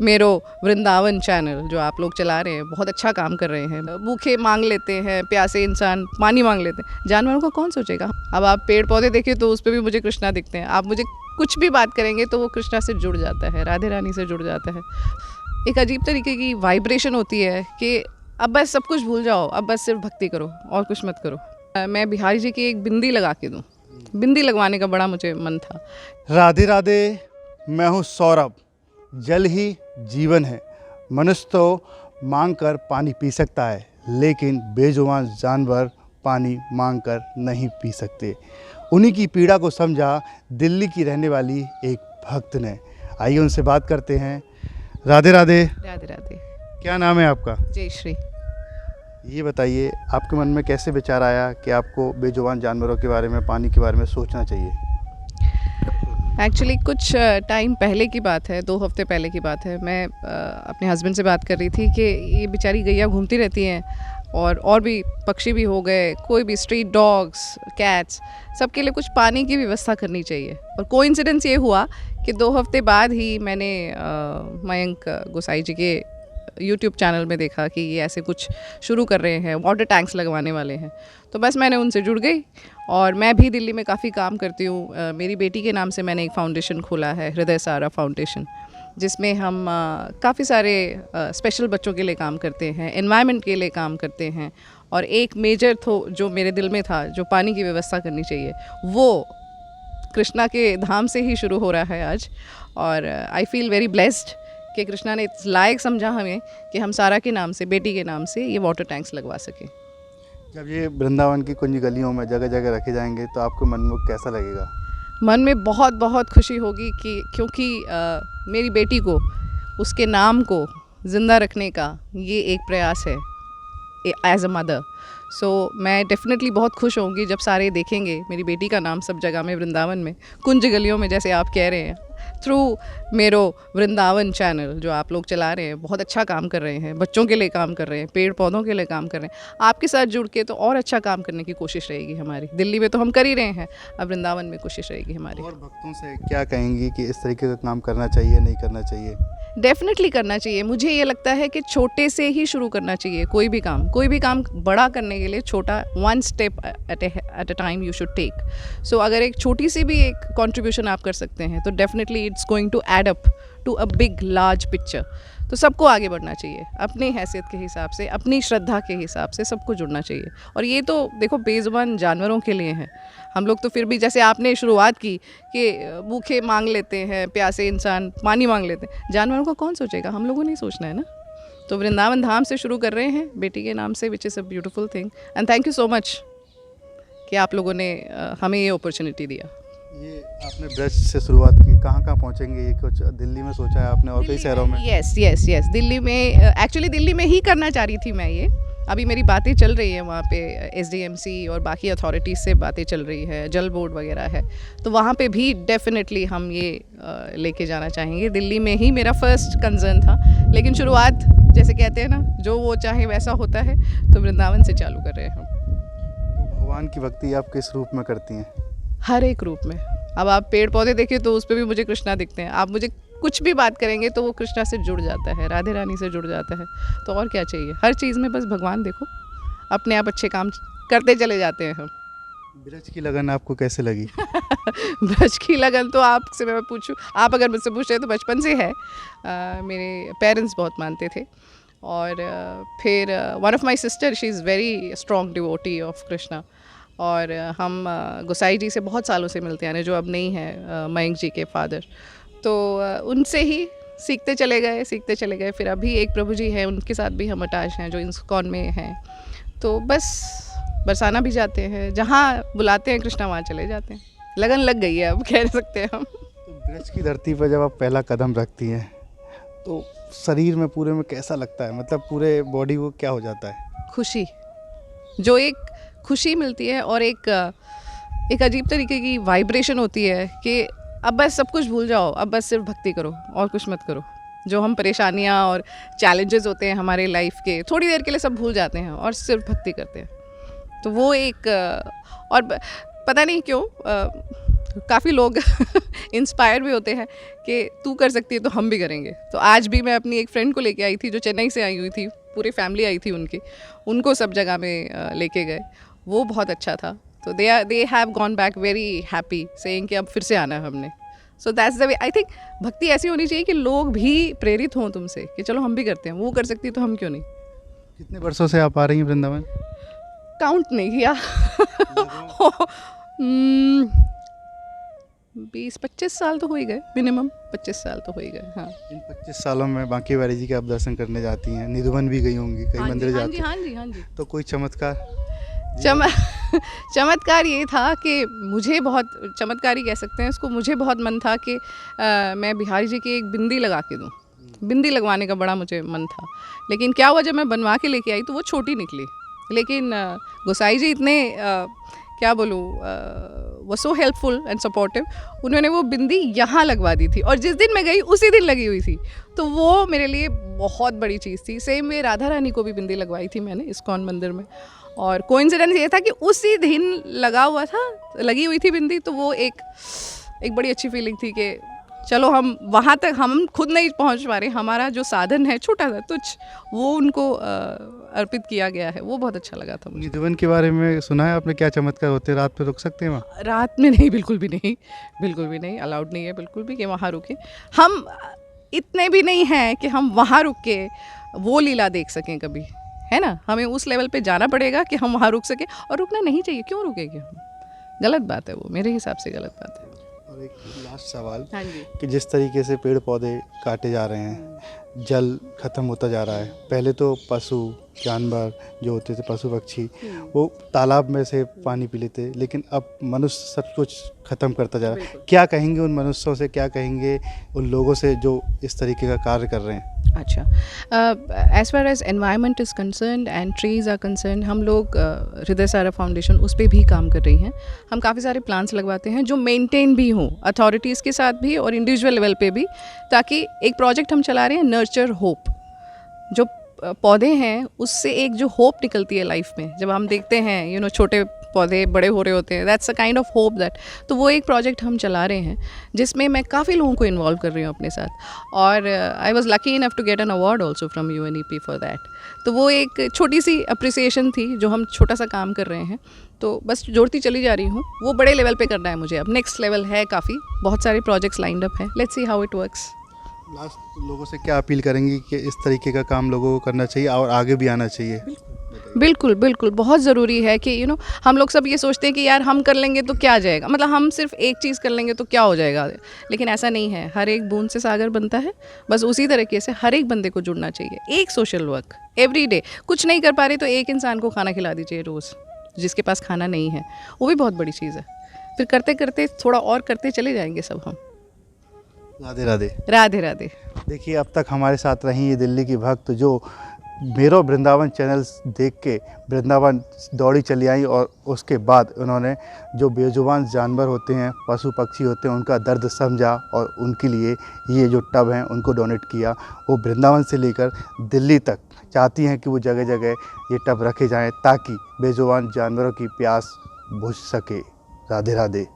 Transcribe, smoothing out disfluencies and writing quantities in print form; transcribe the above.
मेरो वृंदावन चैनल जो आप लोग चला रहे हैं बहुत अच्छा काम कर रहे हैं। भूखे मांग लेते हैं, प्यासे इंसान पानी मांग लेते हैं, जानवरों को कौन सोचेगा। अब आप पेड़ पौधे देखिए तो उस पर भी मुझे कृष्णा दिखते हैं। आप मुझे कुछ भी बात करेंगे तो वो कृष्णा से जुड़ जाता है, राधे रानी से जुड़ जाता है। एक अजीब तरीके की वाइब्रेशन होती है कि अब बस सब कुछ भूल जाओ, अब बस सिर्फ भक्ति करो और कुछ मत करो। मैं बिहारी जी की एक बिंदी लगा के दूँ, बिंदी लगवाने का बड़ा मुझे मन था। राधे राधे, मैं हूँ सौरभ। जल ही जीवन है। मनुष्य तो मांग कर पानी पी सकता है, लेकिन बेजुबान जानवर पानी मांग कर नहीं पी सकते। उन्हीं की पीड़ा को समझा दिल्ली की रहने वाली एक भक्त ने। आइए उनसे बात करते हैं। राधे राधे। राधे राधे। क्या नाम है आपका? जय श्री। ये बताइए, आपके मन में कैसे विचार आया कि आपको बेजुबान जानवरों के बारे में, पानी के बारे में सोचना चाहिए? एक्चुअली कुछ टाइम पहले की बात है, 2 हफ्ते पहले की बात है। मैं अपने हस्बैंड से बात कर रही थी कि ये बेचारी गैया घूमती रहती हैं और भी पक्षी भी हो गए, कोई भी स्ट्रीट डॉग्स, कैट्स, सबके लिए कुछ पानी की व्यवस्था करनी चाहिए। और कोइंसिडेंस ये हुआ कि 2 हफ्ते बाद ही मैंने मयंक गोसाई जी के यूट्यूब चैनल में देखा कि ये ऐसे कुछ शुरू कर रहे हैं, वाटर टैंक्स लगवाने वाले हैं। तो बस मैंने उनसे जुड़ गई। और मैं भी दिल्ली में काफ़ी काम करती हूँ। मेरी बेटी के नाम से मैंने एक फाउंडेशन खोला है, हृदय सारा फाउंडेशन, जिसमें हम काफ़ी सारे स्पेशल बच्चों के लिए काम करते हैं, एनवायरनमेंट के लिए काम करते हैं। और एक मेजर जो मेरे दिल में था, जो पानी की व्यवस्था करनी चाहिए, वो कृष्णा के धाम से ही शुरू हो रहा है आज। और आई फील वेरी ब्लेस्ड कि कृष्णा ने इस लायक समझा हमें कि हम सारा के नाम से, बेटी के नाम से ये वाटर टैंक्स लगवा सकें। जब ये वृंदावन की कुंज गलियों में जगह जगह रखे जाएंगे तो आपको मन में कैसा लगेगा? मन में बहुत बहुत खुशी होगी कि क्योंकि मेरी बेटी को, उसके नाम को ज़िंदा रखने का ये एक प्रयास है एज अ मदर। सो मैं डेफिनेटली बहुत खुश होंगी जब सारे देखेंगे मेरी बेटी का नाम सब जगह में, वृंदावन में, कुंज गलियों में, जैसे आप कह रहे हैं, थ्रू मेरो वृंदावन चैनल जो आप लोग चला रहे हैं बहुत अच्छा काम कर रहे हैं, बच्चों के लिए काम कर रहे हैं, पेड़ पौधों के लिए काम कर रहे हैं। आपके साथ जुड़ के तो और अच्छा काम करने की कोशिश रहेगी हमारी। दिल्ली में तो हम कर ही रहे हैं, अब वृंदावन में कोशिश रहेगी हमारी। और भक्तों से क्या कहेंगी कि इस तरीके का काम करना चाहिए, नहीं करना चाहिए? डेफिनेटली करना चाहिए। मुझे ये लगता है कि छोटे से ही शुरू करना चाहिए। कोई भी काम बड़ा करने के लिए छोटा, 1 step at a time you should take. So अगर एक छोटी सी भी एक कंट्रीब्यूशन आप कर सकते हैं तो definitely it's going to add up to a big large picture. तो सबको आगे बढ़ना चाहिए, अपनी हैसियत के हिसाब से, अपनी श्रद्धा के हिसाब से सबको जुड़ना चाहिए। और ये तो देखो बेजुबान जानवरों के लिए है। हम लोग तो फिर भी, जैसे आपने शुरुआत की कि भूखे मांग लेते हैं, प्यासे इंसान पानी मांग लेते हैं, जानवरों को कौन सोचेगा। हम लोगों ने सोचना है ना। तो वृंदावन धाम से शुरू कर रहे हैं बेटी के नाम से, which is a beautiful thing. And thank you so much कि आप लोगों ने हमें ये अपॉर्चुनिटी दिया। ये आपने ब्रज से शुरुआत की, कहाँ कहाँ पहुँचेंगे? ये कुछ दिल्ली में सोचा है आपने और कई शहरों में? यस, दिल्ली में, एक्चुअली दिल्ली में ही करना चाह रही थी मैं ये। अभी मेरी बातें चल रही है वहाँ पे, SDMC और बाकी अथॉरिटीज़ से बातें चल रही है, जल बोर्ड वगैरह है, तो वहाँ पे भी डेफिनेटली हम ये लेके जाना चाहेंगे। दिल्ली में ही मेरा फर्स्ट कंसर्न था, लेकिन शुरुआत जैसे कहते हैं ना, जो वो चाहे वैसा होता है, तो वृंदावन से चालू कर रहे हैं हम। तो भगवान की भक्ति आप किस रूप में करती हैं? हर एक रूप में। अब आप पेड़ पौधे देखिए तो उस पर भी मुझे कृष्णा दिखते हैं। आप मुझे कुछ भी बात करेंगे तो वो कृष्णा से जुड़ जाता है, राधे रानी से जुड़ जाता है। तो और क्या चाहिए? हर चीज़ में बस भगवान देखो, अपने आप अच्छे काम करते चले जाते हैं हम। ब्रज की लगन आपको कैसे लगी? ब्रज की लगन तो आपसे मैं पूछूं, आप अगर मुझसे पूछ रहे तो बचपन से है। मेरे पेरेंट्स बहुत मानते थे। और फिर one of my sister, she is very strong devotee of Krishna. और हम गोसाई जी से बहुत सालों से मिलते हैं, जो अब नहीं है, मयंक जी के फादर। तो उनसे ही सीखते चले गए। फिर अभी एक प्रभु जी हैं, उनके साथ भी हम अटैच हैं, जो इस्कॉन में हैं। तो बस बरसाना भी जाते हैं, जहाँ बुलाते हैं कृष्णा वहाँ चले जाते हैं। लगन लग गई है अब, कह सकते हैं हम। तो ब्रज की धरती पर जब आप पहला कदम रखती हैं तो शरीर में पूरे में कैसा लगता है? मतलब पूरे बॉडी को क्या हो जाता है? खुशी, जो एक खुशी मिलती है और एक अजीब तरीके की वाइब्रेशन होती है कि अब बस सब कुछ भूल जाओ, अब बस सिर्फ भक्ति करो और कुछ मत करो। जो हम परेशानियाँ और चैलेंजेस होते हैं हमारे लाइफ के, थोड़ी देर के लिए सब भूल जाते हैं और सिर्फ भक्ति करते हैं। तो वो एक और पता नहीं क्यों काफ़ी लोग इंस्पायर भी होते हैं कि तू कर सकती है तो हम भी करेंगे। तो आज भी मैं अपनी एक फ्रेंड को लेके आई थी जो चेन्नई से आई हुई थी, पूरी फैमिली आई थी उनकी, उनको सब जगह में लेके गए, वो बहुत अच्छा था। तो they have gone back very happy saying कि अब फिर से आना है हमने। So that's the way. I think भक्ति ऐसी होनी चाहिए कि लोग भी प्रेरित हों तुमसे कि चलो हम भी करते हैं, वो कर सकती है तो हम क्यों नहीं। कितने वर्षों से आप आ रही हैं वृंदावन? काउंट नहीं किया। 20-25 साल तो हो ही गए, मिनिमम 25 साल तो हो ही गए। हाँ, इन 25 सालों में बांके बिहारी जी के आप दर्शन करने जाती हैं, निधिवन भी गई होंगी, कई मंदिर जाती हैं। हाँ जी, हाँ जी। तो कोई चमत्कार? चमत्कार ये था कि मुझे बहुत, चमत्कार ही कह सकते हैं इसको, मुझे बहुत मन था कि मैं बिहारी जी की एक बिंदी लगा के दूँ। बिंदी लगवाने का बड़ा मुझे मन था, लेकिन क्या हुआ, जब मैं बनवा के लेके आई तो वो छोटी निकली। लेकिन गोसाई जी इतने क्या बोलूँ, वो सो हेल्पफुल एंड सपोर्टिव, उन्होंने वो बिंदी यहाँ लगवा दी थी और जिस दिन मैं गई उसी दिन लगी हुई थी। तो वो मेरे लिए बहुत बड़ी चीज़ थी। सेम वे राधा रानी को भी बिंदी लगवाई थी मैंने इस्कॉन मंदिर में, और कोइंसिडेंस ये था कि उसी दिन लगा हुआ था, लगी हुई थी बिंदी। तो वो एक बड़ी अच्छी फीलिंग थी कि चलो हम वहाँ तक हम खुद नहीं पहुँच पा रहे, हमारा जो साधन है छोटा सा तुच्छ, वो उनको अर्पित किया गया है। वो बहुत अच्छा लगा था मुझे। निधिवन के बारे में सुना है आपने, क्या चमत्कार होते हैं? रात पे रुक सकते हैं वहाँ? रात में नहीं, बिल्कुल भी नहीं, बिल्कुल भी नहीं, अलाउड नहीं है बिल्कुल भी कि वहाँ रुके। हम इतने भी नहीं हैं कि हम वहाँ रुक के वो लीला देख सकें कभी, है ना। हमें उस लेवल पे जाना पड़ेगा कि हम वहाँ रुक सकें, और रुकना नहीं चाहिए। क्यों रुकेंगे हम? गलत बात है वो, मेरे हिसाब से गलत बात है। और एक लास्ट सवाल, हाँ जी। कि जिस तरीके से पेड़ पौधे काटे जा रहे हैं, जल खत्म होता जा रहा है, पहले तो पशु जानवर जो होते थे, पशु पक्षी, वो तालाब में से पानी पी लेते, लेकिन अब मनुष्य सब कुछ खत्म करता जा रहा है। क्या कहेंगे उन मनुष्यों से, क्या कहेंगे उन लोगों से जो इस तरीके का कार्य कर रहे हैं? अच्छा, as far as environment is concerned and trees are concerned, हम लोग हृदय सारा फाउंडेशन उस पर भी काम कर रही हैं। हम काफ़ी सारे प्लान्स लगवाते हैं जो मेंटेन भी हों अथॉरिटीज़ के साथ भी और इंडिविजुअल लेवल पे भी, ताकि एक प्रोजेक्ट हम चला रहे हैं नर्चर होप। जो पौधे हैं उससे एक जो होप निकलती है लाइफ में, जब हम देखते हैं छोटे पौधे बड़े हो रहे होते हैं, that's a kind of hope that. तो वो एक प्रोजेक्ट हम चला रहे हैं जिसमें मैं काफ़ी लोगों को इन्वॉल्व कर रही हूँ अपने साथ, और I was lucky enough to get an award also from UNEP for that. तो वो एक छोटी सी अप्रिसिएशन थी जो हम छोटा सा काम कर रहे हैं। तो बस जोड़ती चली जा रही हूँ, वो बड़े लेवल पे करना है मुझे, अब नेक्स्ट लेवल है, काफ़ी बहुत सारे प्रोजेक्ट्स लाइंड अप हैं, let's see how it works. Last लोगों से क्या अपील करेंगी कि इस तरीके का काम लोगों को करना चाहिए और आगे भी आना चाहिए? बिल्कुल बिल्कुल, बहुत ज़रूरी है कि हम लोग सब ये सोचते हैं कि यार हम कर लेंगे तो क्या जाएगा, मतलब हम सिर्फ एक चीज़ कर लेंगे तो क्या हो जाएगा, लेकिन ऐसा नहीं है। हर एक बूंद से सागर बनता है, बस उसी तरीके से हर एक बंदे को जुड़ना चाहिए। एक सोशल वर्क एवरी डे, कुछ नहीं कर पा रहे तो एक इंसान को खाना खिला दीजिए रोज़, जिसके पास खाना नहीं है, वो भी बहुत बड़ी चीज़ है। फिर करते करते थोड़ा और करते चले जाएंगे सब हम। राधे राधे। राधे राधे। देखिए, अब तक हमारे साथ रही ये दिल्ली की भक्त जो मेरो वृंदावन चैनल देख के वृंदावन दौड़ी चली आई, और उसके बाद उन्होंने जो बेजुबान जानवर होते हैं, पशु पक्षी होते हैं, उनका दर्द समझा और उनके लिए ये जो टब हैं उनको डोनेट किया। वो वृंदावन से लेकर दिल्ली तक चाहती हैं कि वो जगह जगह ये टब रखे जाएं ताकि बेजुबान जानवरों की प्यास बुझ सके। राधे राधे।